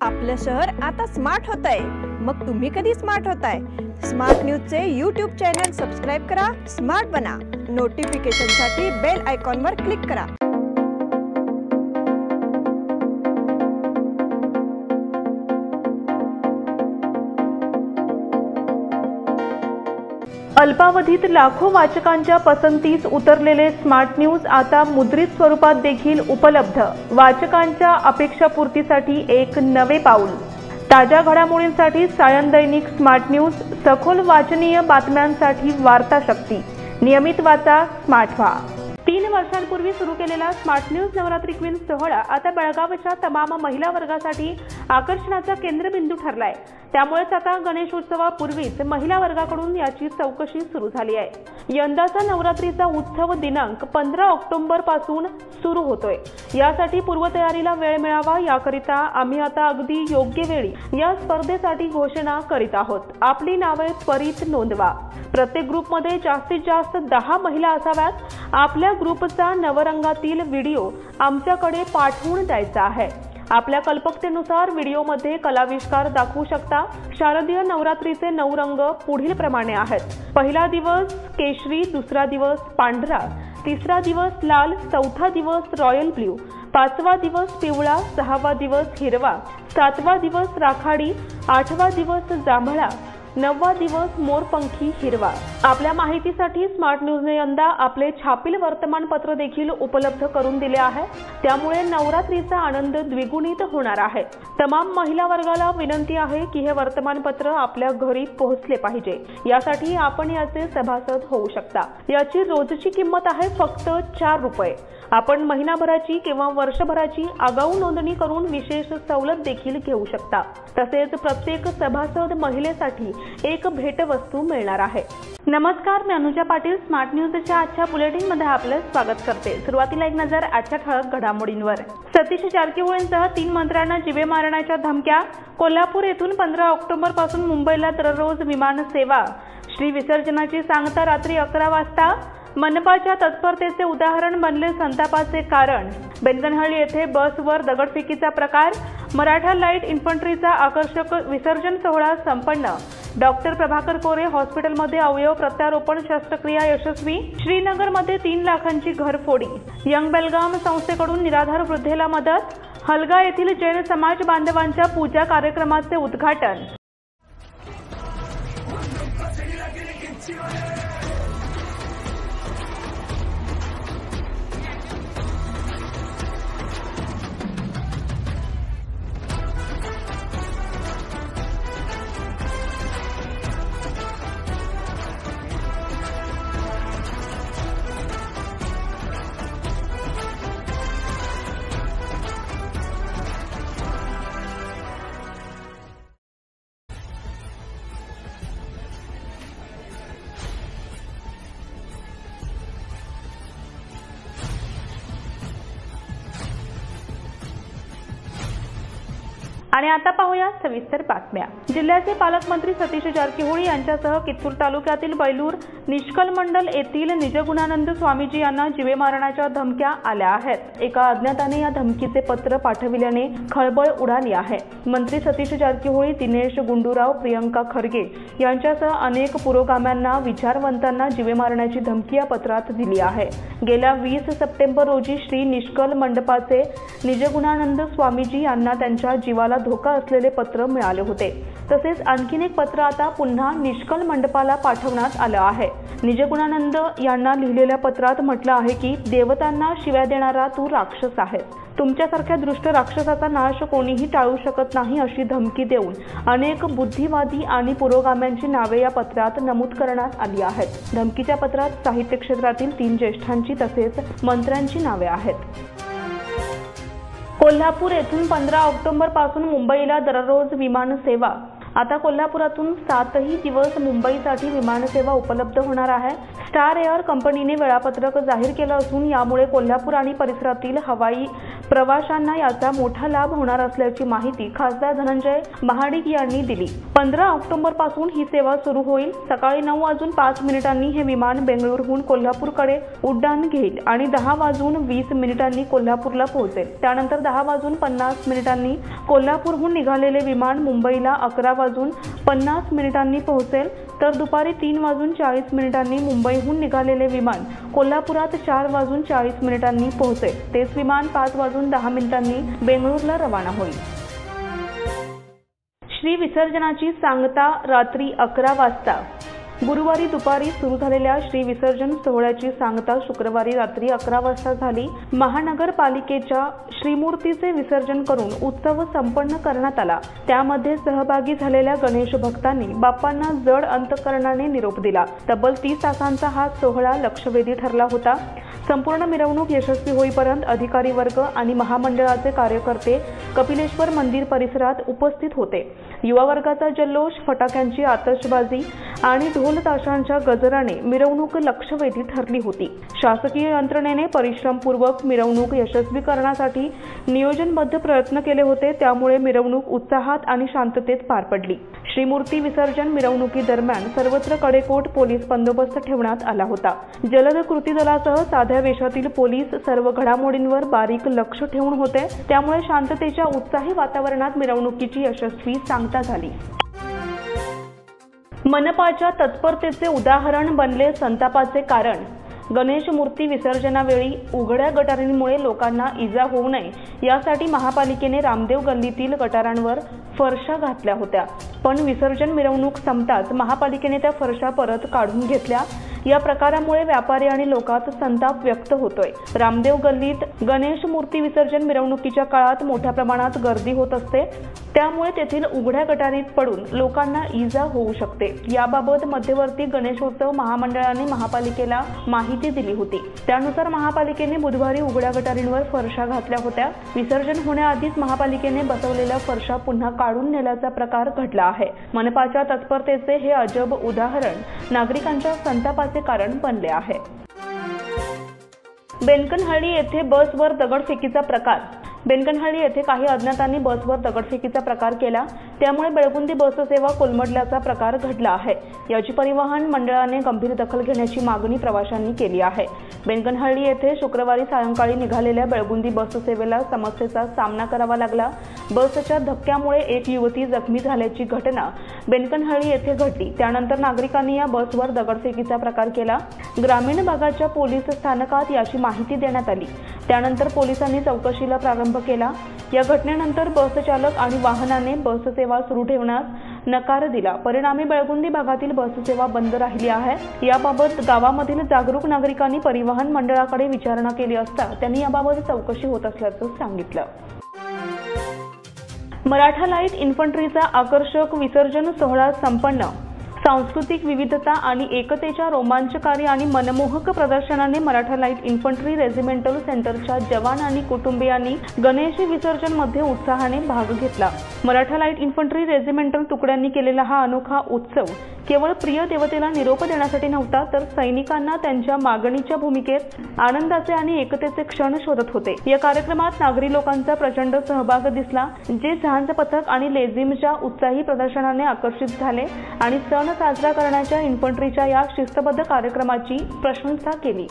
आपलं शहर आता स्मार्ट होतंय। मग तुम्ही कधी स्मार्ट होताय? स्मार्ट न्यूजचे YouTube चॅनल सबस्क्राइब करा, स्मार्ट बना। नोटिफिकेशनसाठी बेल आयकॉनवर क्लिक करा। अल्पावधीत लाखो वाचकांच्या पसंतीस उतरलेले स्मार्ट न्यूज आता मुद्रित स्वरूपात देखील उपलब्ध। वाचकांच्या अपेक्षापूर्तीसाठी एक नवे पाऊल। ताज्या घडामोडींसाठी सायन दैनिक स्मार्ट न्यूज, सखोल वाचनीय बातम्यांसाठी वार्ता शक्ती। नियमित वाचा, स्मार्ट व्हा। 3 वर्षांपूर्वी सुरू केलेला स्मार्ट न्यूज नवरात्री क्वीन सोहळा आता बेळगावच्या तमाम महिला वर्गासाठी आकर्षणाचा केंद्रबिंदू ठरलाय। त्यामुळेच आता गणेशोत्सवापूर्वीच महिला वर्गाकडून याची चौकशी सुरू झाली आहे। यंदाचा नवरात्रीचा उत्सव दिनांक 15 ऑक्टोबर पासून सुरू होतोय। यासाठी पूर्वतयारीला वेळ मिळावा याकरिता आम्ही आता अगदी योग्य वेळी या स्पर्धेसाठी घोषणा करीत आहोत। आपली नावे त्वरित नोंदवा। प्रत्येक ग्रुपमध्ये जास्तीत जास्त 10 महिला असाव्यात। आपल्या ग्रुपचा नवरंगातील व्हिडिओ आमच्याकडे पाठवून द्यायचा आहे। आपल्या कल्पकतेनुसार व्हिडिओमध्ये कलाविष्कार दाखवू शकता। शारदीय नवरात्रीचे 9 रंग पुढील प्रमाणे आहेत। पहिला दिवस केशरी, दुसरा दिवस पांढरा, तिसरा दिवस लाल, चौथा दिवस रॉयल ब्ल्यू, 5वा दिवस पिवळा, 6वा दिवस हिरवा, 7वा दिवस राखाडी, 8वा दिवस जांभळा, 9वा दिवस मोरपंखी हिरवा। आपल्या माहितीसाठी स्मार्ट न्यूजने यंदा आपले छापील वर्तमानपत्र देखील उपलब्ध करून दिले आहे। त्यामुळे नवरात्रीचा आनंद द्विगुणित होणार आहे। तमाम महिला वर्गाला विनंती आहे की हे वर्तमानपत्र आपल्या घरी पोहोचले पाहिजे। यासाठी आपण याचे सभासद होऊ शकता। याची रोजची किंमत आहे फक्त 4 रुपये। आपण महिनाभराची किंवा वर्षभराची आगाऊ नोंदणी करून विशेष सवलत देखील घेऊ शकता। तसेच प्रत्येक सभासद महिलेसाठी एक भेटवस्तू मिळणार आहे। नमस्कार, मी अनुजा पाटील स्मार्ट न्यूजच्या आजच्या बुलेटिन मध्ये आपले स्वागत करते। सुरुवातीला एक नजर आजच्या ठळक घडामोडींवर। सतीश जारकीहोळींसह 3 मंत्र्यांना जीवे मारण्याच्या धमक्या। कोल्हापूर येथून 15 ऑक्टोबर पासून मुंबईला दररोज विमान सेवा। श्री विसर्जनाची सांगता रात्री 11 वाजता। मनपाच्या तत्परतेचे उदाहरण बनले संतापाचे कारण। बेनगनहळ्ली येथे बसवर दगडफेकीचा प्रकार। मराठा लाईट इन्फंट्रीचा आकर्षक विसर्जन सोहळा संपन्न। डॉक्टर प्रभाकर कोरे हॉस्पिटलमध्ये अवयव प्रत्यारोपण शस्त्रक्रिया यशस्वी। श्रीनगरमध्ये 3 लाखांची घरफोडी। यंग बेलगाम संस्थेकडून निराधार वृद्धेला मदत। हलगा येथील जैन समाज बांधवांच्या पूजा कार्यक्रमाचे उद्घाटन। आणि आता पाहूया सविस्तर बातम्या। जिल्ह्याचे पालकमंत्री सतीश जारकीहोळी यांच्यासह कित्तूर तालुक्यातील बैलूर निष्कल मंडल येथील निजगुणानंद स्वामीजी यांना जीवे मारण्याच्या धमक्या आल्या आहेत। एका अज्ञाताने या धमकीचे पत्र पाठविल्याने खळबळ उडाली आहे। मंत्री सतीश जारकीहोळी, दिनेश गुंडूराव, प्रियंका खरगे यांच्यासह अनेक पुरोगाम्यांना, विचारवंतांना जीवे मारण्याची धमकी या पत्रात दिली आहे। गेल्या 20 सप्टेंबर रोजी श्री निष्कल मंडपाचे निजगुणानंद स्वामीजी यांना त्यांच्या जीवाला धोका असलेले पत्र मिळाले होते। तसेच आणखीन एक पत्र आता पुन्हा निष्कल मंडपाला पाठवण्यात आलं आहे। निजगुणानंद यांना लिहिलेल्या पत्रात म्हटलं आहे की देवतांना शिव्या देणारा तू राक्षस आहेस। तुमच्यासारख्या दुष्ट राक्षसाचा नाश कोणीही टाळू शकत नाही अशी धमकी देऊन अनेक बुद्धिवादी आणि पुरोगाम्यांची नावे या पत्रात नमूद करण्यात आली आहेत। धमकीच्या पत्रात साहित्य क्षेत्रातील 3 ज्येष्ठांची तसेच मंत्र्यांची नावे आहेत। कोल्हापूर येथून 15 ऑक्टोबर पासून मुंबईला दररोज विमान सेवा। आता कोल्हापुरातून 7ही दिवस मुंबईसाठी विमानसेवा उपलब्ध होणार आहे। स्टार एअर कंपनीने वेळापत्रक जाहीर केलं असून यामुळे कोल्हापूर आणि परिसरातील हवाई प्रवाशांना याचा मोठा लाभ होणार असल्याची माहिती खासदार धनंजय महाडिक यांनी दिली। 15 ऑक्टोबरपासून ही सेवा सुरू होईल। सकाळी 9:05 हे विमान बेंगळुरूहून कोल्हापूरकडे उड्डाण घेईल आणि 10:20 कोल्हापूरला पोहोचेल। त्यानंतर 10:50 कोल्हापूरहून निघालेले विमान मुंबईला 11:50 पोहोचेल, तर दुपारी 3:40 मुंबईहून निघालेले विमान कोल्हापुरात 4:40 पोहोचेल। तेच विमान 5:10 बेंगळुरूला रवाना होईल। श्री विसर्जनाची सांगता रात्री 11 वाजता। गुरुवारी दुपारी सुरू झालेल्या श्री विसर्जन सोहळ्याची सांगता शुक्रवारी रात्री 11 वाजता झाली। महानगरपालिकेच्या श्रीमूर्तीचे विसर्जन करून उत्सव संपन्न करण्यात आला। त्यामध्ये सहभागी झालेल्या गणेश भक्तांनी बाप्पांना जड अंतःकरणाने निरोप दिला। तब्बल 30 तासांचा हा सोहळा लक्षवेधी ठरला होता। संपूर्ण मिरवणूक यशस्वी होईपर्यंत अधिकारी वर्ग आणि महामंडळाचे कार्यकर्ते कपिलेश्वर मंदिर परिसरात उपस्थित होते। युवा वर्गाचा जल्लोष, फटाक्यांची आतषबाजी आणि ढोल ताशांच्या गजराने मिरवणूक लक्षवेधी ठरली होती। शासकीय यंत्रणेने परिश्रमपूर्वक मिरवणूक यशस्वी करण्यासाठी नियोजनबद्ध प्रयत्न केले होते। त्यामुळे मिरवणूक उत्साहात आणि शांततेत पार पडली। श्रीमूर्ती विसर्जन मिरवणुकीदरम्यान सर्वत्र कडेकोट पोलीस बंदोबस्त ठेवण्यात आला होता। जलद कृती दलासह साध्या वेशातील पोलीस सर्व घडामोडींवर बारीक लक्ष ठेवून होते। त्यामुळे शांततेच्या उत्साही वातावरणात मिरवणुकीची यशस्वी सांगता झाली। मनपाच्या तत्परतेचे उदाहरण बनले संतापाचे कारण। गणेश मूर्ती विसर्जनावेळी उघड्या गटारींमुळे लोकांना इजा होऊ नये यासाठी महापालिकेने रामदेव गल्लीतील गटारांवर फरशा घातल्या होत्या, पण विसर्जन मिरवणूक संपताच महापालिकेने त्या फरशा परत काढून घेतल्या। या प्रकारामुळे व्यापारी आणि लोकांत संताप व्यक्त होतोय। रामदेव गल्लीत गणेश मूर्ती विसर्जन मिरवणुकीच्या काळात मोठ्या प्रमाणात गर्दी होत असते, त्यामुळे तेथील उघड्या गटारीत पडून लोकांना इजा होऊ शकते। याबाबत मध्यवर्ती गणेशोत्सव महामंडळाने महापालिकेला माहिती दिली होती। त्यानुसार महापालिकेने बुधवारी उघड्या गटारींवर फरशा घातल्या होत्या। विसर्जन होण्याआधीच महापालिकेने बसवलेल्या फरशा पुन्हा काढून नेल्याचा प्रकार घडला आहे। मनपाच्या तत्परतेचे हे अजब उदाहरण नागरिकांच्या संतापाचे कारण बनले आहे। बेनकनहळ्ळी येथे बसवर दगडफेकीचा प्रकार। बेनकनहळ्ळी येथे काही अज्ञातांनी बसवर दगडफेकीचा प्रकार केला, त्यामुळे बेळगुंदी बससेवा कोलमडल्याचा प्रकार घडला आहे। याची परिवहन मंडळाने गंभीर दखल घेण्याची मागणी प्रवाशांनी केली आहे। बेनकनहळ्ळी येथे शुक्रवारी सायंकाळी निघालेल्या बेळगुंदी बससेवेला समस्येचा सामना करावा लागला। बसच्या धक्क्यामुळे एक युवती जखमी झाल्याची घटना बेनकनहळ्ळी येथे घडली। त्यानंतर नागरिकांनी या बसवर दगडफेकीचा प्रकार केला। ग्रामीण भागाच्या पोलीस स्थानकात याची माहिती देण्यात आली। त्यानंतर पोलिसांनी चौकशीला प्रारंभ केला। या घटनेनंतर बस चालक आणि वाहनाने बससेवा सुरू ठेवण्यास नकार दिला। परिणामी बेळगुंदी भागातील बससेवा बंद राहिली आहे। याबाबत गावामधील जागरूक नागरिकांनी परिवहन मंडळाकडे विचारणा केली असता त्यांनी याबाबत चौकशी होत असल्याचं सांगितलं। मराठा लाईट इन्फंट्रीचा आकर्षक विसर्जन सोहळा संपन्न। सांस्कृतिक विविधता आणि एकतेच्या रोमांचकारी आणि मनमोहक प्रदर्शनाने मराठा लाईट इन्फंट्री रेजिमेंटल सेंटरच्या जवान आणि कुटुंबियांनी गणेश विसर्जनमध्ये उत्साहाने भाग घेतला। मराठा लाईट इन्फंट्री रेजिमेंटल तुकड्यांनी केलेला हा अनोखा उत्सव केवळ प्रिय देवतेला निरोप देण्यासाठी नव्हता, तर सैनिकांना त्यांच्या मागणीच्या भूमिकेत आनंदाचे आणि एकतेचे क्षण शोधत होते। या कार्यक्रमात नागरी लोकांचा प्रचंड सहभाग दिसला, जे झांज पथक आणि लेझिमच्या उत्साही प्रदर्शनाने आकर्षित झाले आणि सण साजरा करण्याच्या इन्फंट्रीच्या या शिस्तबद्ध कार्यक्रमाची प्रशंसा केली।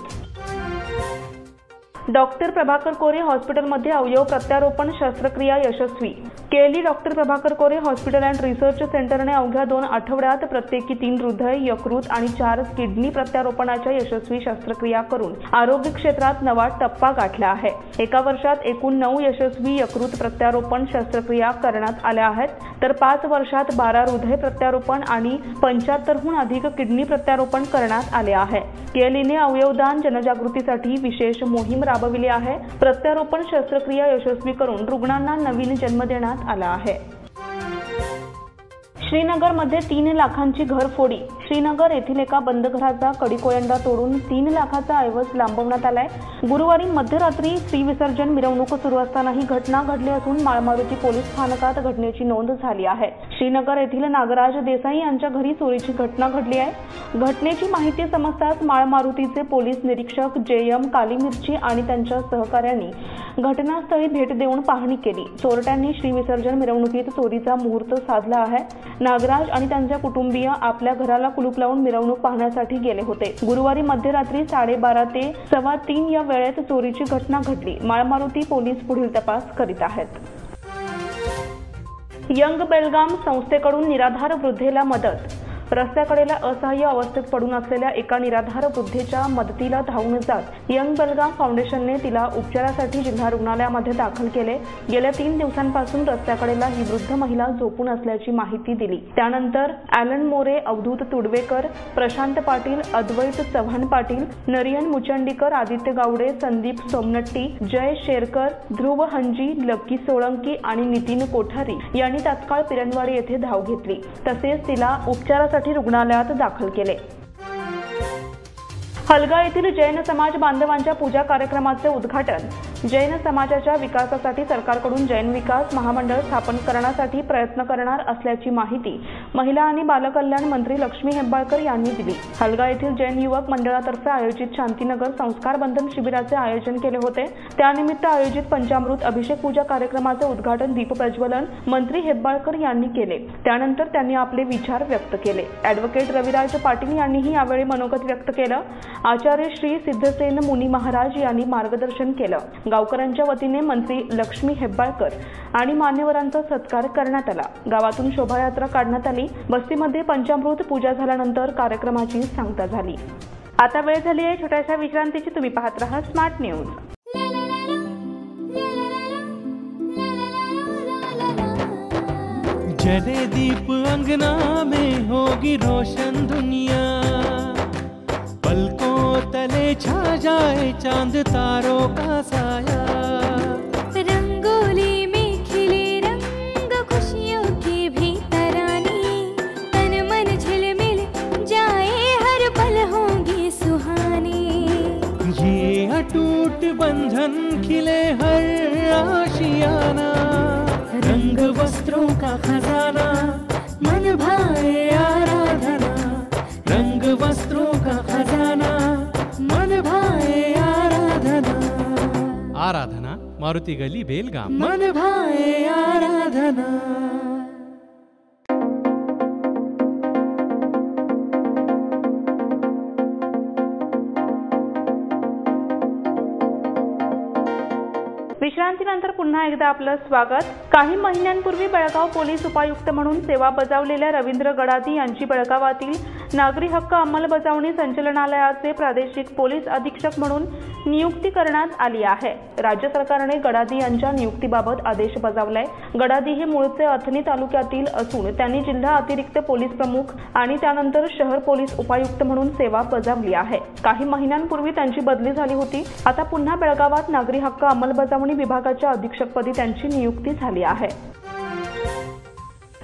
डॉक्टर प्रभाकर कोरे हॉस्पिटलमध्ये अवयव प्रत्यारोपण शस्त्रक्रिया यशस्वी। केली doctor Prabhakar Kore hospital and research सेंटरने अवघ्या 2 आठवड्यात प्रत्येकी 3 हृदय, यकृत आणि 4 किडनी प्रत्यारोपणाच्या यशस्वी शस्त्रक्रिया करून आरोग्य क्षेत्रात नवा टप्पा गाठला आहे। एका वर्षात एकूण 9 यशस्वी यकृत प्रत्यारोपण शस्त्रक्रिया करण्यात आल्या आहेत, तर 5 वर्षात 12 हृदय प्रत्यारोपण आणि 75हून अधिक किडनी प्रत्यारोपण करण्यात आले आहे। केलीने अवयवदान जनजागृतीसाठी विशेष मोहीम राबविली आहे। प्रत्यारोपण शस्त्रक्रिया यशस्वी करून रुग्णांना नवीन जन्म देण्यात आला आहे। श्रीनगरमध्ये 3 लाखांची घरफोडी. श्रीनगर येथील एका बंद घराचा कडीकोयंडा तोडून 3 लाखाचा ऐवज लांबवण्यात आलाय. गुरुवारी मध्यरात्री श्रीविसर्जन मिरवणूक सुरू असताना ही घटना घडली असून माळमारुती पोलीस स्थानकात घटनेची नोंद झाली आहे. श्रीनगर येथील नागराज देसाई यांच्या घरी चोरीची घटना घडली आहे. घटनेची माहिती समजताच माळमारुतीचे पोलीस निरीक्षक JM कालीमिर्ची आणि त्यांच्या सहकाऱ्यांनी घटनास्थळी भेट देऊन पाहणी केली. चोरट्यांनी श्रीविसर्जन मिरवणुकीत चोरीचा मुहूर्त साधला आहे. नागराज आणि त्यांच्या कुटुंबीय आपल्या घराला कुलूप लावून मिरवणूक पाहण्यासाठी गेले होते. गुरुवारी मध्यरात्री 12:30 ते 3:15 या वेळेत चोरीची घटना घडली. माळमारुती पोलीस पुढील तपास करीत आहेत. यंग बेलगाम संस्थेकडून निराधार वृद्धेला मदत. रस्त्याकडेला असहाय्य अवस्थेत पडून असलेल्या एका निराधार वृद्धेच्या मदतीला धावून जात यंग बेलगाम फाउंडेशनने तिला उपचारासाठी जिल्हा रुग्णालयामध्ये दाखल केले. गेल्या 3 दिवसांपासून रस्त्याकडेला ही वृद्ध महिला झोपून असल्याची माहिती दिली. त्यानंतर ॲलन मोरे, अवधूत तुडवेकर, प्रशांत पाटील, अद्वैत चव्हाण पाटील, नरियन मुचंडीकर, आदित्य गावडे, संदीप सोमनट्टी, जय शेरकर, ध्रुव हंजी, लक्की सोळंकी आणि नितीन कोठारी यांनी तात्काळ पिरनवाडी येथे धाव घेतली. तसेच तिला उपचारासाठी रुग्णालयात दाखल केले. हलगा येथील जैन समाज बांधवांच्या पूजा कार्यक्रमाचे उद्घाटन. जैन समाजाच्या विकासासाठी सरकारकडून जैन विकास महामंडळ स्थापन करण्यासाठी प्रयत्न करणार असल्याची माहिती महिला आणि बालकल्याण मंत्री लक्ष्मी हेब्बाळकर यांनी दिली. हलगा येथील जैन युवक मंडळातर्फे आयोजित शांतीनगर संस्कार बंधन शिबिराचे आयोजन केले होते. त्यानिमित्त आयोजित पंचामृत अभिषेक पूजा कार्यक्रमाचे उद्घाटन दीप प्रज्वलन मंत्री हेब्बाळकर यांनी केले. त्यानंतर त्यांनी आपले विचार व्यक्त केले. ॲडव्होकेट रविराज पाटील यांनीही यावेळी मनोगत व्यक्त केलं. आचार्य श्री सिद्धसेन मुनी महाराज यांनी मार्गदर्शन केलं. गावकऱ्यांच्या वतीने मंत्री लक्ष्मी हेब्बाळकर आणि मान्यवरांचा सत्कार करण्यात आला. गावातून शोभायात्रा काढण्यात आली. बस्तीमध्ये पंचामृत पूजा झाल्यानंतर कार्यक्रमाची सांगता झाली. आता वेळ झाली आहे छोट्याशा विश्रांतीची. तुम्ही पाहत रहा स्मार्ट न्यूज. जले दीप अंगना में होगी रोशन दुनिया, पलकों तले छा जाए चांद तारों का साया, रंगोली में खिले रंग खुशियों की भी तरानी, तन मन झिलमिल जाए हर पल होंगी सुहानी, ये अटूट बंधन खिले हर आशियाना, रंग वस्त्रों का खजाना मन भाए आराधना, रंग वस्त्रों का खजाना मन भाए आराधना, आराधना मारुती गली बेलगाम, मन भाए आराधना. विश्रांतीनंतर पुन्हा एकदा आपलं स्वागत. काही महिन्यांपूर्वी बेळगाव पोलीस उपायुक्त म्हणून सेवा बजावलेल्या रवींद्र गडादी यांची बेळगावातील नागरी हक्क अंमलबजावणी संचालनालयाचे प्रादेशिक पोलीस अधीक्षक म्हणून नियुक्ती करण्यात आली आहे. राज्य सरकारने गडादी यांच्या नियुक्तीबाबत आदेश बजावलाय. गडादी हे मूळचे अथणी तालुक्यातील असून त्यांनी जिल्हा अतिरिक्त पोलीस प्रमुख आणि त्यानंतर शहर पोलीस उपायुक्त म्हणून सेवा बजावली आहे. काही महिन्यांपूर्वी त्यांची बदली झाली होती. आता पुन्हा बेळगावात नागरी हक्क अंमलबजावणी विभागाच्या अधीक्षकपदी त्यांची नियुक्ती झाली आहे.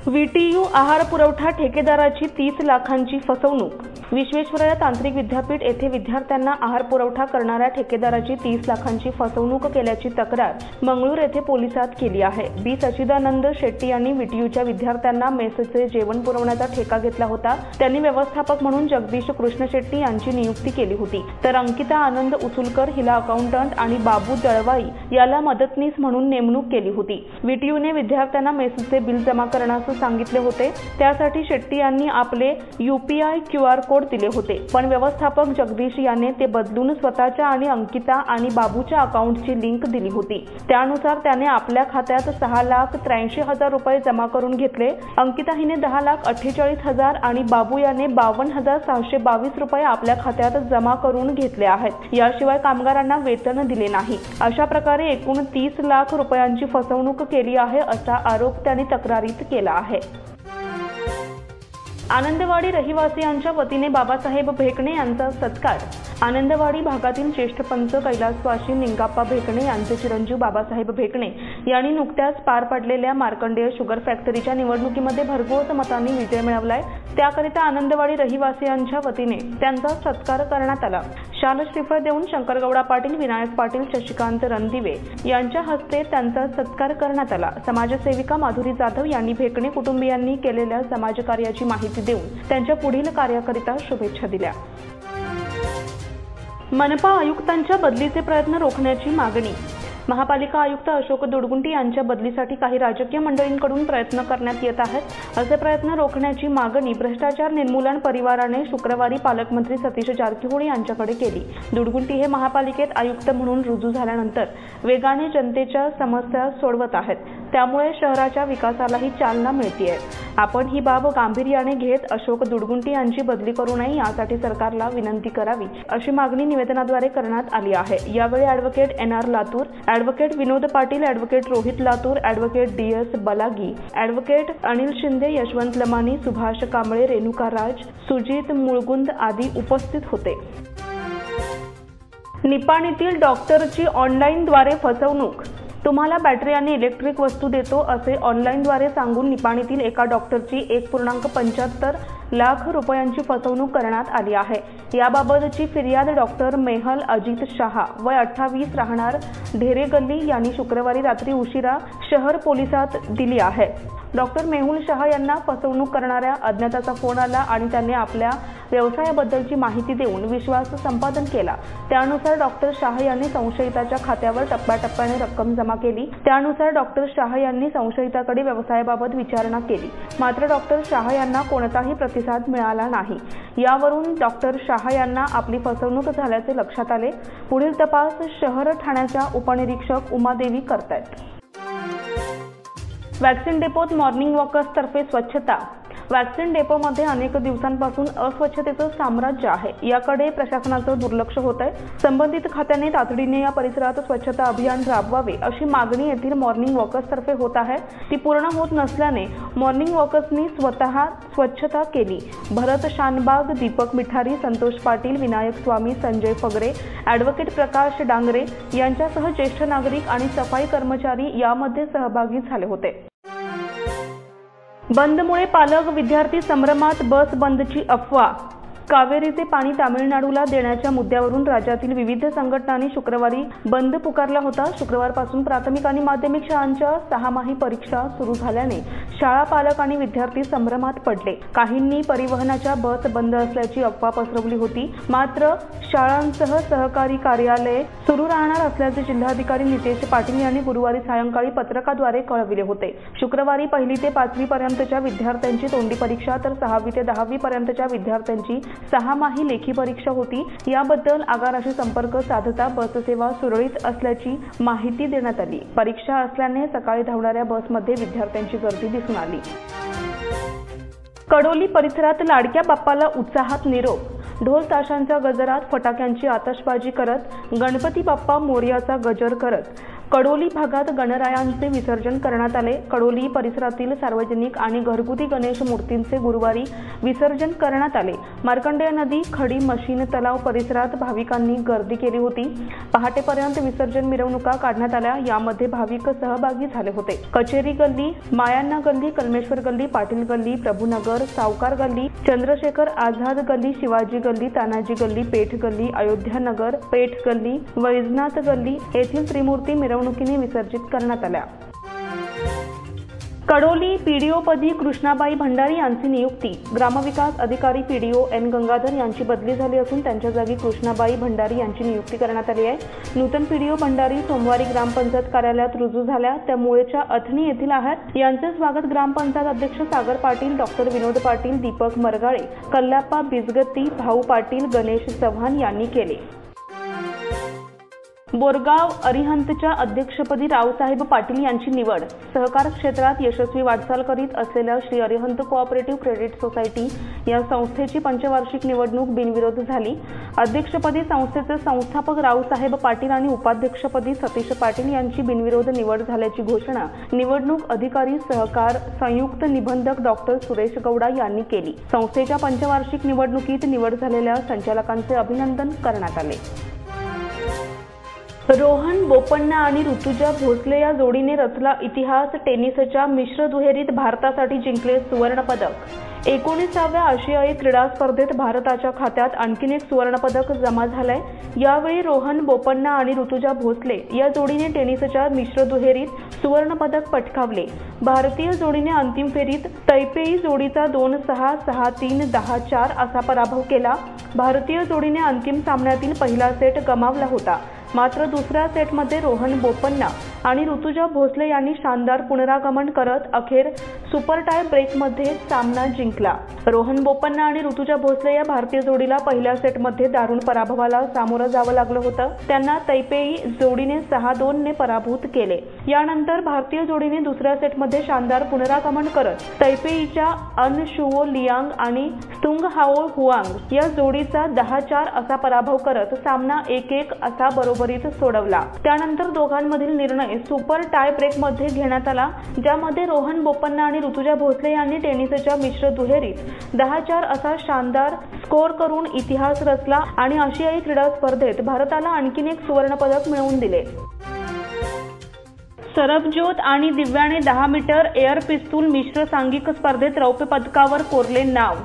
VTU आहार पुरवठा ठेकेदाराची 30 लाखांची फसवणूक. विश्वेश्वरय्या तांत्रिक विद्यापीठ येथे विद्यार्थ्यांना आहार पुरवठा करणाऱ्या ठेकेदाराची 30 लाखांची फसवणूक केल्याची तक्रार मंगळूर येथे पोलिसात केली आहे. बी सचिदानंद शेट्टी यांनी VTUच्या विद्यार्थ्यांना मेसचे जेवण पुरवण्याचा ठेका घेतला होता. त्यांनी व्यवस्थापक म्हणून जगदीश कृष्ण शेट्टी यांची नियुक्ती केली होती. तर अंकिता आनंद उचुलकर हिला अकाउंटंट आणि बाबू दळवाई याला मदतनीस म्हणून नेमणूक केली होती. VTUने विद्यार्थ्यांना मेसचे बिल जमा करण्यास सांगितले होते. त्यासाठी शेट्टी यांनी आपले UPI QR कोड दिले होते. पण व्यवस्थापक जगदीश याने ते बदलून स्वतःच्या आणि अंकिता आणि बाबूच्या अकाउंटची लिंक दिली होती. त्यानुसार त्याने आपल्या खात्यात 6,83,000 रुपये जमा करून घेतले. अंकिता हिने 10,48,000 आणि बाबू याने 52,622 रुपये आपल्या खात्यात जमा करून घेतले आहेत. याशिवाय कामगारांना वेतन दिले नाही. अशा प्रकारे एकूण 30 लाख रुपयांची फसवणूक केली आहे असा आरोप त्यांनी तक्रारीत केला आहे. आनंदवाडी रहिवासियांच्या वतीने बाबासाहेब भेकणे यांचा सत्कार. आनंदवाडी भागातील ज्येष्ठ पंच कैलासवासी निंगाप्पा भेकणे यांचे चिरंजीव बाबासाहेब भेकणे यांनी नुकत्याच पार पडलेल्या मार्कंडेय शुगर फॅक्टरीच्या निवडणुकीमध्ये भरघोस मतांनी विजय मिळवलाय। त्याकरिता आनंदवाडी रहिवासियांच्या वतीने त्यांचा सत्कार करण्यात आला। शाल श्रीफळ देऊन शंकरगौडा पाटील, विनायक पाटील, शशिकांत रणदिवे यांच्या हस्ते त्यांचा सत्कार करण्यात आला। समाजसेविका माधुरी जाधव यांनी भेकणे कुटुंबियांनी केलेल्या समाजकार्याची माहिती देऊन त्यांच्या पुढील कार्याकरिता शुभेच्छा दिल्या। मनपा आयुक्तांच्या बदलीचे प्रयत्न रोखण्याची मागणी। महापालिका आयुक्त अशोक दुडगुंटी यांच्या बदलीसाठी काही राजकीय मंडळींकडून प्रयत्न करण्यात येत आहेत। असे प्रयत्न रोखण्याची मागणी भ्रष्टाचार निर्मूलन परिवाराने शुक्रवारी पालकमंत्री सतीश जारकीहोळी यांच्याकडे केली। दुडगुंटी हे महापालिकेत आयुक्त म्हणून रुजू झाल्यानंतर वेगाने जनतेच्या समस्या सोडवत आहेत, त्यामुळे शहराच्या विकासालाही चालना मिळतेय। आपण ही बाब गांभीर्याने घेत अशोक दुडगुंटी यांची बदली करू नये यासाठी सरकारला विनंती करावी, अशी मागणी निवेदनाद्वारे करण्यात आली आहे। यावेळी advocate NR Latur, advocate Vinod Patil, advocate Rohit Latur, advocate DS Balagi, advocate Anil Shinde, Yashwant Lamani, Subhash Kamble, Renuka Raj, Sujit Mulgund आदी उपस्थित होते। निपाणीतील डॉक्टरची ऑनलाईनद्वारे फसवणूक। तुम्हाला बॅटरी आणि इलेक्ट्रिक वस्तू देतो असे ऑनलाईनद्वारे सांगून निपाणीतील एका डॉक्टरची 1.75 लाख रुपयांची फसवणूक करण्यात आली आहे। याबाबतची फिर्याद डॉक्टर मेहल अजित शहा वय 28 राहणार ढेरे गल्ली यांनी शुक्रवारी रात्री उशिरा शहर पोलिसात दिली आहे। डॉक्टर मेहुल शहा यांना फसवणूक करणाऱ्या अज्ञाताचा फोन आला आणि त्यांनी आपल्या व्यवसायाबद्दलची माहिती देऊन विश्वास संपादन केला। त्यानुसार डॉक्टर शहा यांनी संशयिताच्या खात्यावर टप्प्याटप्प्याने रक्कम जमा केली। त्यानुसार डॉक्टर शहा यांनी संशयिताकडे व्यवसायाबाबत विचारणा केली, मात्र डॉक्टर शहा यांना कोणताही प्रतिसाद मिळाला नाही। यावरून डॉक्टर शहा यांना आपली फसवणूक झाल्याचे लक्षात आले। पुढील तपास शहर ठाण्याच्या उपनिरीक्षक उमादेवी करतायत। वॅक्सिन डेपोत मॉर्निंग वॉकर्सतर्फे स्वच्छता। वॅक्सिन डेपोमध्ये अनेक दिवसांपासून अस्वच्छतेचं साम्राज्य आहे, याकडे प्रशासनाचं दुर्लक्ष होत आहे। संबंधित खात्याने तातडीने या परिसरात स्वच्छता अभियान राबवावे अशी मागणी येथील मॉर्निंग वॉकर्सतर्फे होत आहे। ती पूर्ण होत नसल्याने मॉर्निंग वॉकर्सनी स्वतः स्वच्छता केली। भरत शानबाग, दीपक मिठारी, संतोष पाटील, विनायक स्वामी, संजय फगरे, ॲडव्होकेट प्रकाश डांगरे यांच्यासह ज्येष्ठ नागरिक आणि सफाई कर्मचारी यामध्ये सहभागी झाले होते। बंदमुळे पालक विद्यार्थी संभ्रमात, बस बंदची अफवा। कावेरीचे पाणी तामिळनाडूला देण्याच्या मुद्द्यावरून राज्यातील विविध संघटनांनी शुक्रवारी बंद पुकारला होता। शुक्रवारपासून प्राथमिक आणि माध्यमिक शाळांच्या 6माही परीक्षा सुरू झाल्याने शाळा पालक आणि विद्यार्थी संभ्रमात पडले। काहींनी परिवहनाच्या बस बंद असल्याची अफवा पसरवली होती, मात्र शाळांसह सहकारी कार्यालये सुरू राहणार असल्याचे जिल्हाधिकारी नितेश पाटील यांनी गुरुवारी सायंकाळी पत्रकाद्वारे कळविले होते। शुक्रवारी 1ली ते 5वी पर्यंतच्या विद्यार्थ्यांची तोंडी परीक्षा तर 6वी ते 10वी पर्यंतच्या विद्यार्थ्यांची 6माही लेखी परीक्षा होती। याबद्दल आगाराशी संपर्क साधता बससेवा सुरळीत असल्याची माहिती देण्यात आली। परीक्षा असल्याने सकाळी धावणाऱ्या बसमध्ये विद्यार्थ्यांची गर्दी दिसून आली। कडोली परिसरात लाडक्या बाप्पाला उत्साहात निरोप। ढोल ताशांच्या गजरात, फटाक्यांची आतषबाजी करत, गणपती बाप्पा मोरयाचा गजर करत कडोली भागात गणरायांचे विसर्जन करण्यात आले। कडोली परिसरातील सार्वजनिक आणि घरगुती गणेश मूर्तींचे गुरुवारी विसर्जन करण्यात आले। मार्कंडेय नदी, खडी, मशीन तलाव परिसरात भाविकांनी गर्दी केली होती। पहाटेपर्यंत विसर्जन मिरवणुका काढण्यात आल्या, यामध्ये भाविक सहभागी झाले होते। कचेरी गल्ली, मायांना गल्ली, कलमेश्वर गल्ली, पाटील गल्ली, प्रभुनगर, सावकार गल्ली, चंद्रशेखर आझाद गल्ली, शिवाजी गल्ली, तानाजी गल्ली, पेठ गल्ली, अयोध्या नगर, पेठ गल्ली, वैजनाथ गल्ली येथील त्रिमूर्ती मिरवणुकीने विसर्जित करण्यात आल्या। कडोली पीडीओपदी कृष्णाबाई भंडारी यांची नियुक्ती। ग्रामविकास अधिकारी पीडीओ N गंगाधर यांची बदली झाली असून त्यांच्या जागी कृष्णाबाई भंडारी यांची नियुक्ती करण्यात आली आहे। नूतन पीडीओ भंडारी सोमवारी ग्रामपंचायत कार्यालयात रुजू झाल्या। त्या मूळच्या अथणी येथील आहेत। यांचे स्वागत ग्रामपंचायत अध्यक्ष सागर पाटील, डॉक्टर विनोद पाटील, दीपक मरगाळे, कल्लाप्पा बिजगती, भाऊ पाटील, गणेश चव्हाण यांनी केले। बोरगाव अरिहंतच्या अध्यक्षपदी रावसाहेब पाटील यांची निवड. सहकार क्षेत्रात यशस्वी वाटचाल करीत असलेल्या Shri Arihant cooperative credit society या संस्थेची पंचवार्षिक निवडणूक बिनविरोध झाली. अध्यक्षपदी संस्थेचे संस्थापक रावसाहेब पाटील आणि उपाध्यक्षपदी सतीश पाटील यांची बिनविरोध निवड झाल्याची घोषणा निवडणूक अधिकारी सहकार संयुक्त निबंधक डॉक्टर सुरेश गौडा यांनी केली. संस्थेच्या पंचवार्षिक निवडणुकीत निवड झालेल्या संचालकांचे अभिनंदन करण्यात आले. रोहन बोपण्णा आणि ऋतुजा भोसले या जोडीने रचला इतिहास. टेनिसच्या मिश्र दुहेरीत भारतासाठी जिंकले सुवर्णपदक. 19व्या आशियाई क्रीडा स्पर्धेत भारताच्या खात्यात आणखीन एक सुवर्णपदक जमा झालंय. यावेळी रोहन बोपण्णा आणि ऋतुजा भोसले या जोडीने टेनिसच्या मिश्र दुहेरीत सुवर्णपदक पटकावले. भारतीय जोडीने अंतिम फेरीत तैपेई जोडीचा 2-6, 6-3, 10-4 असा पराभव केला. भारतीय जोडीने अंतिम सामन्यातील पहिला सेट गमावला होता. मात्र दुसऱ्या सेटमध्ये रोहन बोपण्णा आणि ऋतुजा भोसले यांनी शानदार पुनरागमन करत अखेर सुपर टाय ब्रेकमध्ये सामना जिंकला. रोहन बोपण्णा आणि ऋतुजा भोसले या भारतीय जोडीला पहिल्या सेटमध्ये दारुण पराभवाला सामोरं जावं लागलं होतं. त्यांना तैपेई जोडीने 6-2 ने पराभूत केले. यानंतर भारतीय जोडीने दुसऱ्या सेटमध्ये शानदार पुनरागमन करत तैपेईच्या अन शुओ लियांग आणि स्तुंग हाओ हुआंग या जोडीचा 10-4 असा पराभव करत सामना 1-1 असा बरोबरीत सोडवला. त्यानंतर दोघांमधील निर्णय सुपर टाय ब्रेकमध्ये घेण्यात आला, ज्यामध्ये रोहन बोपण्णा आणि ऋतुजा भोसले यांनी टेनिसच्या मिश्र दुहेरीत 10-4 असा शानदार स्कोर करून इतिहास रचला आणि आशियाई क्रीडा स्पर्धेत भारताला आणखीन एक सुवर्णपदक मिळवून दिले. सरबज्योत आणि दिव्याने 10 मीटर एअर पिस्तूल मिश्र सांघिक स्पर्धेत रौप्य पदकावर कोरले नाव.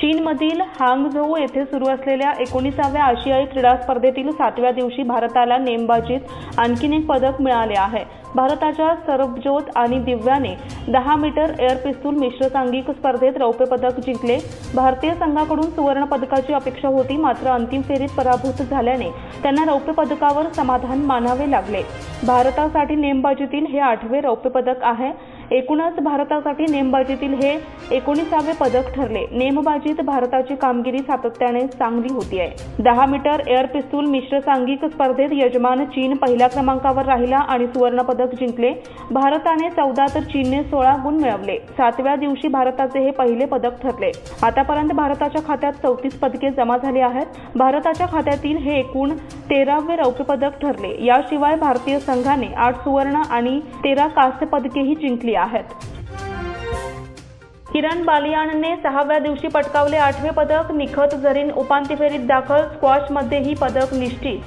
चीनमधील हांगझोऊ येथे सुरू असलेल्या 19व्या आशियाई क्रीडा स्पर्धेतील 7व्या दिवशी भारताला नेमबाजीत आणखीन एक पदक मिळाले आहे. भारताच्या सरबज्योत आणि दिव्याने 10 मीटर एअर पिस्तूल मिश्र सांघिक स्पर्धेत रौप्य पदक जिंकले. भारतीय संघाकडून सुवर्ण पदकाची अपेक्षा होती, मात्र अंतिम फेरीत पराभूत झाल्याने त्यांना रौप्य पदकावर समाधान मानावे लागले. भारतासाठी नेमबाजीतील हे 8वे रौप्य पदक आहे. एकूणच भारतासाठी नेमबाजीतील हे 19वे पदक ठरले. नेमबाजीत भारताची कामगिरी सातत्याने चांगली होतीये. 10 मीटर एअर पिस्तूल मिश्र सांघिक स्पर्धेत यजमान चीन पहिल्या क्रमांकावर राहिला आणि सुवर्ण पदक जिंकले. भारताने 14 तर चीनने 16 गुण मिळवले. 7व्या दिवशी भारताचे हे पहिले पदक ठरले. आतापर्यंत भारताच्या खात्यात 34 पदके जमा झाली आहेत. भारताच्या खात्यातील हे एकूण 13वे रौप्य पदक ठरले. याशिवाय भारतीय संघाने 8 सुवर्ण आणि 13 कांस्य पदकेही जिंकली आहेत. किरण बालियानने 6व्या दिवशी पटकावले 8वे पदक. निखत झरीन उपांत्य फेरीत दाखल. स्क्वॉशमध्येही पदक निश्चित.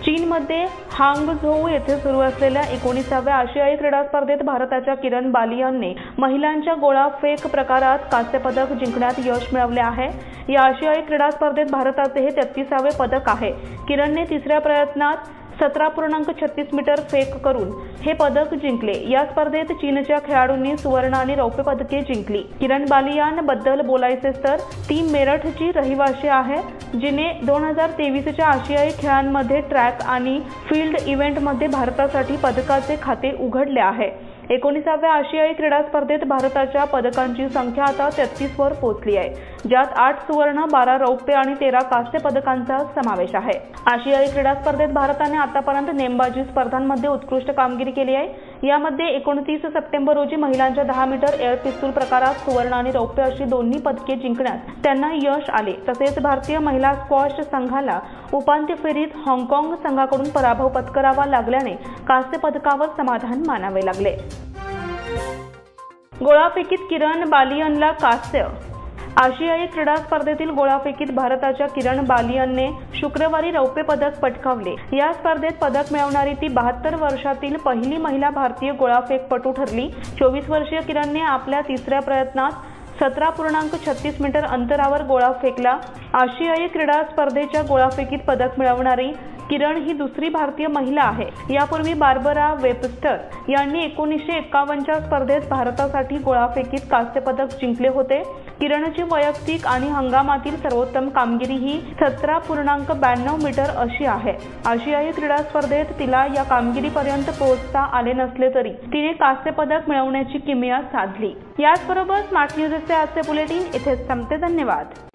चीनमध्ये हांगझोऊ येथे सुरू असलेल्या 19व्या आशियाई क्रीडा स्पर्धेत भारताच्या किरण बालियानने महिलांच्या गोळाफेक प्रकारात कांस्य पदक जिंकण्यात यश मिळवले आहे. या आशियाई क्रीडा स्पर्धेत भारताचे हे 33वे पदक आहे. किरणने तिसऱ्या प्रयत्नात 17.36 मीटर फेक करून हे पदक जिंकले. या स्पर्धेत चीनच्या खेळाडूंनी सुवर्ण आणि रौप्य पदके जिंकली. किरण बालियान बद्दल बोलायचे तर ती मेरठची रहिवासी आहे, जिने 2023च्या आशियाई खेळांमध्ये ट्रॅक आणि फील्ड इव्हेंटमध्ये भारतासाठी पदकाचे खाते उघडले आहे. 19व्या आशियाई क्रीडा स्पर्धेत भारताच्या पदकांची संख्या आता 33 वर पोहोचली आहे, ज्यात 8 सुवर्ण, 12 रौप्य आणि 13 कांस्य पदकांचा समावेश आहे. आशियाई क्रीडा स्पर्धेत भारताने आतापर्यंत नेमबाजी स्पर्धांमध्ये उत्कृष्ट कामगिरी केली आहे. यामध्ये 29 सप्टेंबर रोजी महिलांच्या 10 मीटर एअर पिस्तूल प्रकारात सुवर्ण आणि रौप्य अशी दोन्ही पदके जिंकण्यात त्यांना यश आले. तसेच भारतीय महिला स्क्वॉश संघाला उपांत्य फेरीत हाँगकाँग संघाकडून पराभव पत्करावा लागल्याने कांस्य पदकावर समाधान मानावे लागले. गोळाफेकीत किरण बालियनला कांस्य. आशियाई क्रीडा स्पर्धेतील गोळाफेकीत भारताच्या किरण बालियनने शुक्रवारी रौप्य पदक पटकावले. या स्पर्धेत पदक मिळवणारी ती 72 वर्षातील पहिली महिला भारतीय गोळाफेकपटू ठरली. 24 वर्षीय किरणने आपल्या तिसऱ्या प्रयत्नात 17.36 मीटर अंतरावर गोळा फेकला. आशियाई क्रीडा स्पर्धेच्या गोळाफेकीत पदक मिळवणारी किरण ही दुसरी भारतीय महिला आहे. यापूर्वी बार्बरा वेबस्टर यांनी 1951च्या स्पर्धेत भारतासाठी गोळाफेकीत कांस्य पदक जिंकले होते. किरणची वैयक्तिक आणि हंगामातील सर्वोत्तम कामगिरी ही 17.92 मीटर अशी आहे. आशियाई क्रीडा स्पर्धेत तिला या कामगिरीपर्यंत पोहोचता आले नसले तरी तिने कांस्य पदक मिळवण्याची किमया साधली. याचबरोबर स्मार्ट न्यूजचे आजचे बुलेटिन इथेच संपते. धन्यवाद.